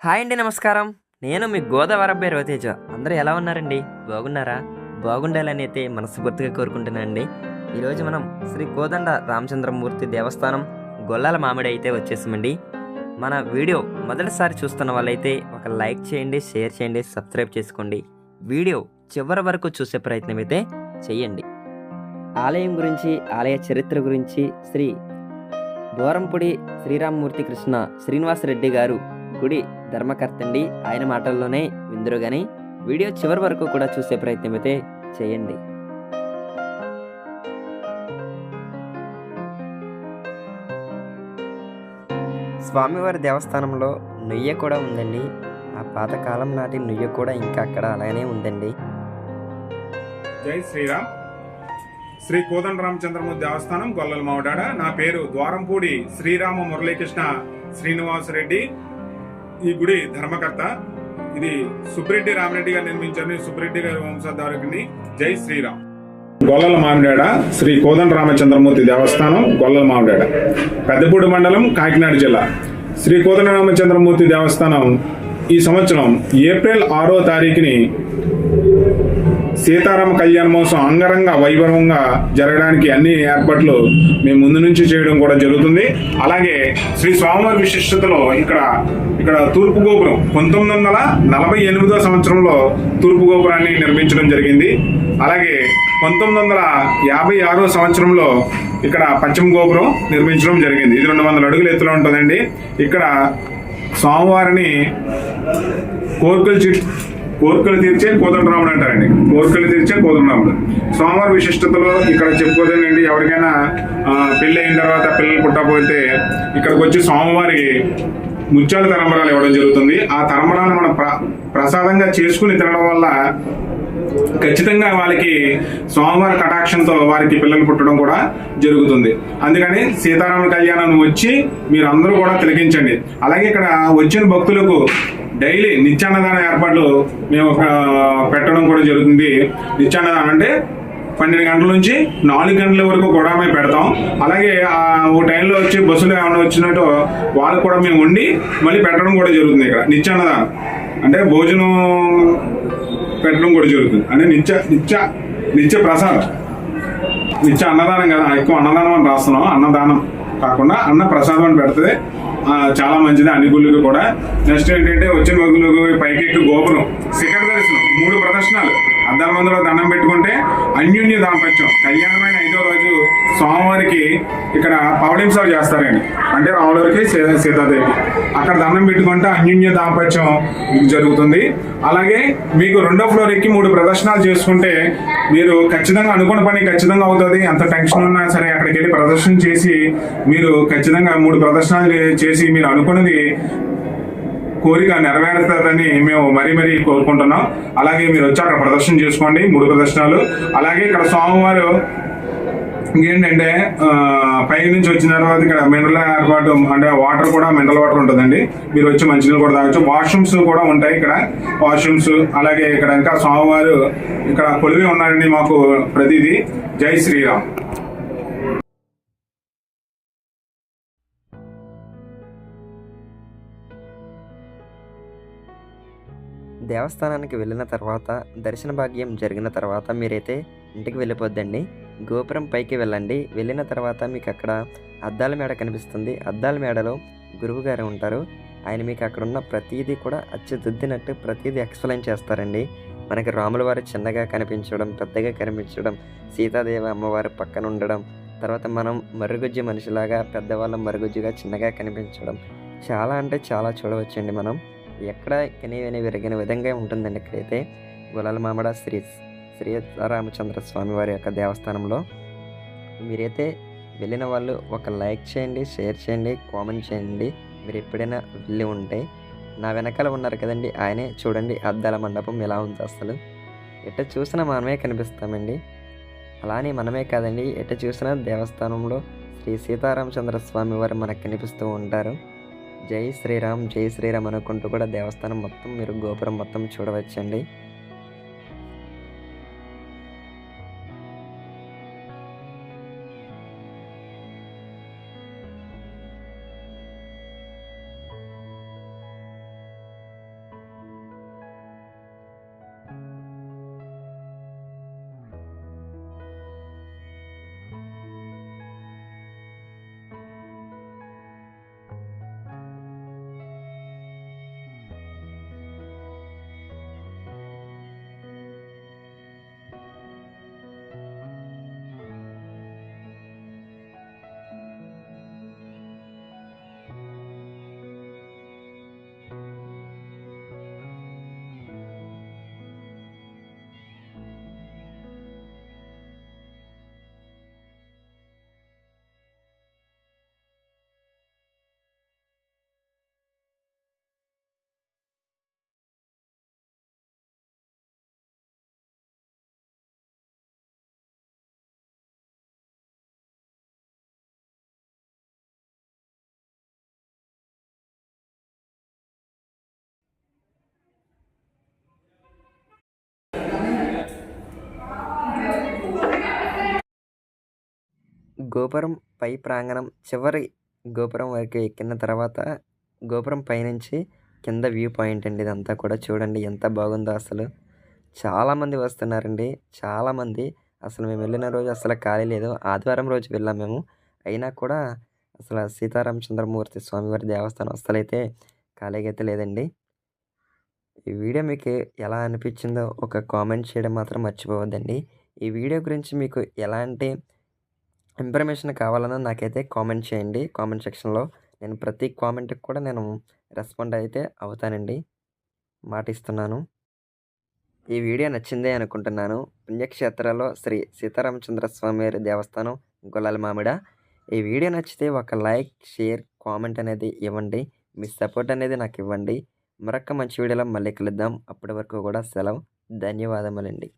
Hi అండి, నమస్కారం. నేను మీ గోదావరి అబ్బాయి రవితేజ. అందరూ ఎలా ఉన్నారండి? బాగున్నారా? బాగుండాలని అయితే మనస్ఫూర్తిగా కోరుకుంటున్నానండి. ఈరోజు మనం శ్రీ కోదండ రామచంద్రమూర్తి దేవస్థానం గొల్లాల మామిడి అయితే వచ్చేసామండి. మన వీడియో మొదటిసారి చూస్తున్న వాళ్ళైతే ఒక లైక్ చేయండి, షేర్ చేయండి, సబ్స్క్రైబ్ చేసుకోండి. వీడియో చివరి వరకు చూసే ప్రయత్నం అయితే చేయండి. ఆలయం గురించి, ఆలయ చరిత్ర గురించి శ్రీ బోరంపూడి శ్రీరామమూర్తి కృష్ణ శ్రీనివాసరెడ్డి గారు గుడి ధర్మకర్త అండి. ఆయన మాటల్లోనే విందురు గాని వీడియో చివరి వరకు కూడా చూసే ప్రయత్నం అయితే చేయండి. స్వామివారి దేవస్థానంలో నుయ్య కూడా ఉందండి. ఆ పాతకాలం నాటి నుయ్య కూడా ఇంకా అక్కడ అలానే ఉందండి. జై శ్రీరామ్. శ్రీ కోదండ రామచంద్రమూర్తి దేవస్థానం గొల్లల మామిడాడ. నా పేరు ద్వారంపూడి శ్రీరామ మురళీకృష్ణ శ్రీనివాసరెడ్డి. ఈ గుడి ధర్మకర్త. ఇది సుబ్రెడ్డి రామరెడ్డి గారు నిర్మించారు. సుబ్రెడ్డి గారి వంశధారకుని. జై శ్రీరామ్. గొల్లల మామిడాడ శ్రీ కోదండ రామచంద్రమూర్తి దేవస్థానం గొల్లల మామిడాడ, పెద్దపూడి మండలం, కాకినాడ జిల్లా. శ్రీ కోదండ రామచంద్రమూర్తి దేవస్థానం ఈ సంవత్సరం ఏప్రిల్ 6వ తారీఖుని సీతారామ కళ్యాణ మహోత్సవం అంగరంగ వైభవంగా జరగడానికి అన్ని ఏర్పాట్లు మేము ముందు నుంచి చేయడం కూడా జరుగుతుంది. అలాగే శ్రీ స్వామివారి విశిష్టతలో ఇక్కడ తూర్పు గోపురం 1948వ సంవత్సరంలో తూర్పు గోపురాన్ని నిర్మించడం జరిగింది. అలాగే 1956వ సంవత్సరంలో ఇక్కడ పశ్చిమ గోపురం నిర్మించడం జరిగింది. ఇది 200 అడుగుల ఎత్తులో ఉంటుందండి. ఇక్కడ స్వామివారిని కోరికలు తీర్చే కోదండరాముడు అంటారండి. కోరికలు తీర్చే కోదండరాముడు. స్వామివారి విశిష్టతలో ఇక్కడ చెప్పుకోదేనండి. ఎవరికైనా పెళ్లి అయిన తర్వాత పిల్లలు పుట్టకపోతే ఇక్కడికి వచ్చి స్వామివారి ముత్యాల తరంబరాలు ఇవ్వడం జరుగుతుంది. ఆ తరంబరాన్ని మనం ప్రసాదంగా చేసుకుని తినడం వల్ల ఖచ్చితంగా వాళ్ళకి స్వామివారి కటాక్షంతో వారికి పిల్లలు పుట్టడం కూడా జరుగుతుంది. అందుకని సీతారాముల కళ్యాణం వచ్చి మీరు అందరూ కూడా తిలకించండి. అలాగే ఇక్కడ వచ్చిన భక్తులకు డైలీ నిత్యాన్నదాన ఏర్పాట్లు మేము పెట్టడం కూడా జరుగుతుంది. నిత్యాన్నదానం అంటే 12 గంటల నుంచి 4 గంటల వరకు కూడా మేము పెడతాం. అలాగే ఓ టైంలో వచ్చి బస్సులు ఏమైనా వచ్చినట్టు వాళ్ళకు కూడా మేము వండి మళ్ళీ పెట్టడం కూడా జరుగుతుంది. ఇక్కడ నిత్యాన్నదానం అంటే భోజనం పెట్టడం కూడా జరుగుతుంది. అంటే నిత్య ప్రసాదం, నిత్య అన్నదానం కదా. ఎక్కువ అన్నదానం అని రాస్తున్నాం. అన్నదానం కాకుండా అన్న ప్రసాదం అని పెడితే చాలా మంచిది అన్ని గుళ్ళకి కూడా. నెక్స్ట్ ఏంటంటే వచ్చిన భక్తులకు పైకెక్కి గోపురం, శిఖర దర్శనం, 3 ప్రదర్శనలు, అద్దాల మందులో దండం పెట్టుకుంటే అన్యోన్య దాంపత్యం. కళ్యాణమైన 5వ రోజు స్వామివారికి ఇక్కడ పవళింసాలు చేస్తారండి. అంటే రాములవారికి, సీతాదేవికి అక్కడ దండం పెట్టుకుంటే అన్యోన్య దాంపత్యం జరుగుతుంది. అలాగే మీకు 2వ ఫ్లోర్ ఎక్కి 3 ప్రదర్శనలు చేసుకుంటే మీరు ఖచ్చితంగా అనుకున్న పని ఖచ్చితంగా అవుతుంది. ఎంత టెన్షన్ ఉన్నా సరే అక్కడికి వెళ్ళి ప్రదర్శన చేసి మీరు ఖచ్చితంగా 3 ప్రదర్శనలు చేసి మీరు అనుకున్నది కోరిక నెరవేరుతుందని మేము మరీ కోరుకుంటున్నాం. అలాగే మీరు వచ్చి అక్కడ ప్రదర్శన చేసుకోండి, 3 ప్రదర్శనలు. అలాగే ఇక్కడ స్వామివారు ఇంకేంటంటే పై నుంచి వచ్చిన తర్వాత ఇక్కడ మినరల్ ఏర్పాటు, అంటే వాటర్ కూడా మినరల్ వాటర్ ఉంటుందండి. మీరు వచ్చి మంచినీళ్ళు కూడా తాగొచ్చు. వాష్రూమ్స్ కూడా ఉంటాయి ఇక్కడ, వాష్రూమ్స్. అలాగే ఇక్కడ ఇంకా స్వామివారు ఇక్కడ కొలువే ఉన్నారండి మాకు ప్రతిదీ. జై శ్రీరామ్. దేవస్థానానికి వెళ్ళిన తర్వాత, దర్శన భాగ్యం జరిగిన తర్వాత మీరైతే ఇంటికి వెళ్ళిపోద్దండి. గోపురం పైకి వెళ్ళండి. వెళ్ళిన తర్వాత మీకు అక్కడ అద్దాల మేడ కనిపిస్తుంది. అద్దాల మేడలో గురువు గారు ఉంటారు. ఆయన మీకు అక్కడ ఉన్న ప్రతిదీ కూడా అచ్చుదిద్దినట్టు ప్రతిదీ ఎక్స్ప్లెయిన్ చేస్తారండి. మనకి రాముల వారు చిన్నగా కనిపించడం, పెద్దగా కనిపించడం, సీతాదేవి అమ్మవారు పక్కన ఉండడం, తర్వాత మనం మరుగుజ్జు మనిషిలాగా, పెద్దవాళ్ళం మరుగుజ్జుగా చిన్నగా కనిపించడం, చాలా అంటే చాలా చూడవచ్చండి. మనం ఎక్కడ కనివిని విరిగిన విధంగా ఉంటుందండి ఇక్కడైతే గొల్లాల మామిడి శ్రీ రామచంద్ర స్వామి వారి యొక్క దేవస్థానంలో. మీరైతే వెళ్ళిన వాళ్ళు ఒక లైక్ చేయండి, షేర్ చేయండి, కామెంట్ చేయండి. మీరు ఎప్పుడైనా వెళ్ళి ఉంటే నా వెనకాల ఉన్నారు కదండి, ఆయనే చూడండి. అద్దాల మండపం ఎలా ఉంది అసలు. ఎట్ట చూసినా మనమే కనిపిస్తామండి. అలానే మనమే కాదండి, ఎట్ట చూసినా దేవస్థానంలో శ్రీ సీతారామచంద్ర స్వామి వారు మనకు కనిపిస్తూ ఉంటారు. జై శ్రీరామ్, జై శ్రీరామ్ అనుకుంటూ కూడా దేవస్థానం మొత్తం మీరు గోపురం మొత్తం చూడవచ్చండి. గోపురం పై ప్రాంగణం చివరి గోపురం వరకు ఎక్కిన తర్వాత గోపురం పైనుంచి కింద వ్యూ పాయింట్ అండి ఇదంతా కూడా. చూడండి ఎంత బాగుందో అసలు. చాలామంది వస్తున్నారండి. చాలామంది అసలు మేము వెళ్ళిన రోజు అసలు ఖాళీ లేదు. ఆదివారం రోజు వెళ్ళాం మేము. అయినా కూడా అసలు సీతారామచంద్రమూర్తి స్వామివారి దేవస్థానం అస్సలైతే ఖాళీగా అయితే లేదండి. ఈ వీడియో మీకు ఎలా అనిపించిందో ఒక కామెంట్ చేయడం మాత్రం మర్చిపోవద్దండి. ఈ వీడియో గురించి మీకు ఎలాంటి ఇన్ఫర్మేషన్ కావాలన్నా నాకైతే కామెంట్ చేయండి కామెంట్ సెక్షన్‌లో. నేను ప్రతి కామెంట్‌కి కూడా నేను రెస్పాండ్ అయితే అవుతానండి. మాటిస్తున్నాను. ఈ వీడియో నచ్చిందే అనుకుంటున్నాను. పుణ్యక్షేత్రాల్లో శ్రీ సీతారామచంద్ర స్వామివారి దేవస్థానం గొల్లాల మామిడ. ఈ వీడియో నచ్చితే ఒక లైక్, షేర్, కామెంట్ అనేది ఇవ్వండి. మీ సపోర్ట్ అనేది నాకు ఇవ్వండి. మరొక మంచి వీడియోలో మళ్ళీ కలుద్దాం. అప్పటి వరకు కూడా సెలవు. ధన్యవాదములండి.